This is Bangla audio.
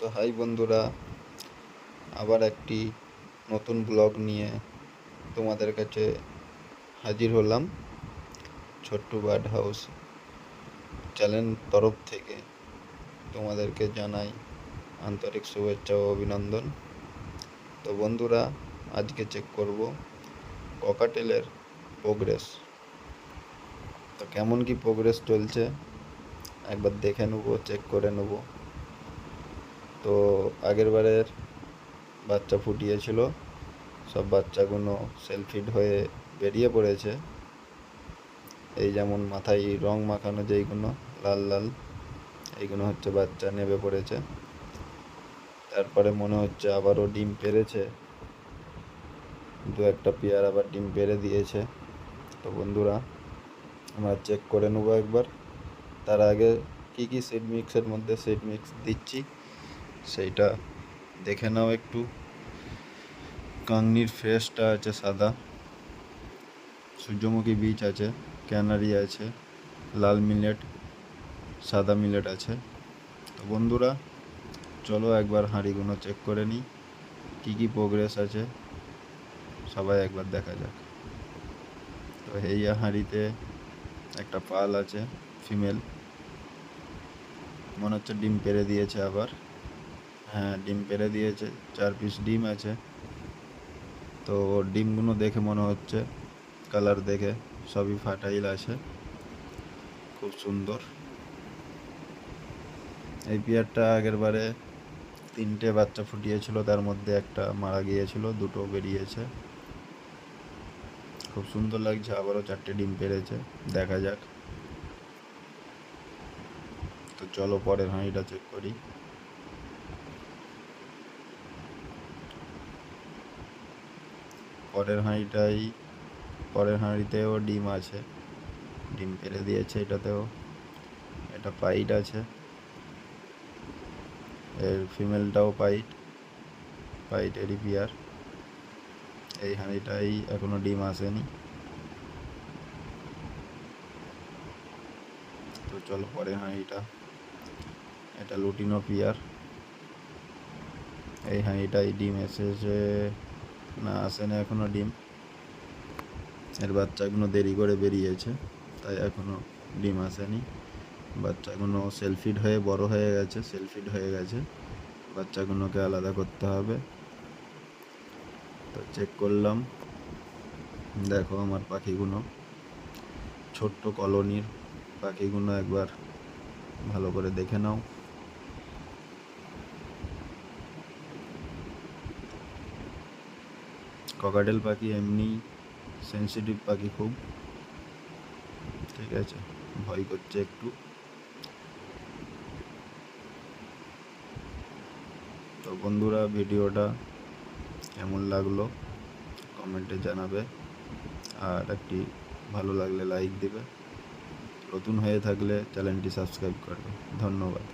তো হাই বন্ধুরা, আবার একটি নতুন ব্লগ নিয়ে তোমাদের কাছে হাজির হলাম। ছোট্টু বার্ড হাউস চ্যানেল তরফ থেকে তোমাদেরকে জানাই আন্তরিক শুভেচ্ছা ও অভিনন্দন। তো বন্ধুরা, আজকে চেক করব ককাটেলের প্রোগ্রেস। তো কেমন কি প্রোগ্রেস চলছে একবার দেখে নেবো, চেক করে নেব। তো আগের বারের বাচ্চা ফুটিয়েছিল, সব বাচ্চাগুলো সেলফিড হয়ে বেরিয়ে পড়েছে। এই যেমন মাথায় রং মাখানো যেইগুলো লাল লাল, এইগুলো হচ্ছে বাচ্চা নেমে পড়েছে। তারপরে মনে হচ্ছে আবারও ডিম পেড়েছে, দু একটা পেয়ার আবার ডিম পেড়ে দিয়েছে। তো বন্ধুরা, আমরা চেক করে নেবো একবার। তার আগে কি কি সিড মিক্সের মধ্যে সিড মিক্স দিচ্ছি সেইটা দেখে নাও একটু। কাংনির ফ্রেশটা আছে সাদা, সূর্যমুখী বীজ আছে, ক্যানারি আছে, লাল মিলেট, সাদা মিলেট আছে। তো বন্ধুরা, চলো একবার হাঁড়িগুলো চেক করে নিই, কী কী প্রোগ্রেস আছে সবাই একবার দেখা যাক। তো এই হাঁড়িতে একটা পাল আছে ফিমেল, মনে হচ্ছে ডিম পেড়ে দিয়েছে আবার। হ্যাঁ, ডিম পেড়ে দিয়েছে, 4 পিস ডিম আছে। তো ডিমগুলো দেখে মনে হচ্ছে, কালার দেখে সবই ফার্টাইল আছে, খুব সুন্দর। এই পেয়ারটা আগের বারে 3টে বাচ্চা ফুটিয়েছিল, তার মধ্যে একটা মারা গিয়েছিল, 2টো বেরিয়েছে। খুব সুন্দর লাগছে, আবারও 4টে ডিম পেড়েছে, দেখা যাক। তো চলো পরের হাঁড়িটা চেক করি। পরের হাঁড়িতেও ডিম আছে, ডিম পেড়ে দিয়েছে এটাতেও। এটা পাইট আছে, এর ফিমেলটাও পাইটেরই পেয়ার। এই হাঁড়িটাই এখনো ডিম আসেনি। তো চলো পরের হাঁড়িটা, এটা লুটিনো পেয়ার। এই হাঁড়িটাই ডিম এসেছে, না আসে না এখনো ডিম। এর বাচ্চাগুলো দেরি করে বেরিয়েছে, তাই এখনো ডিম আসেনি। বাচ্চাগুলো সেলফিড হয়ে বড় হয়ে গেছে, বাচ্চাগুলোকে আলাদা করতে হবে। তো চেক করলাম, দেখো আমার পাখিগুলো, ছোট্ট কলোনির পাখিগুলো, একবার ভালো করে দেখে নাও। ককাটেল পাখি এমনি সেন্সিটিভ পাখি খুব, ঠিক আছে, ভয় করছে একটু। তো বন্ধুরা, ভিডিওটা কেমন লাগলো কমেন্টে জানাবে, আর একটি ভালো লাগলে লাইক দিবে, নতুন হয়ে থাকলে চ্যানেলটি সাবস্ক্রাইব করবে। ধন্যবাদ।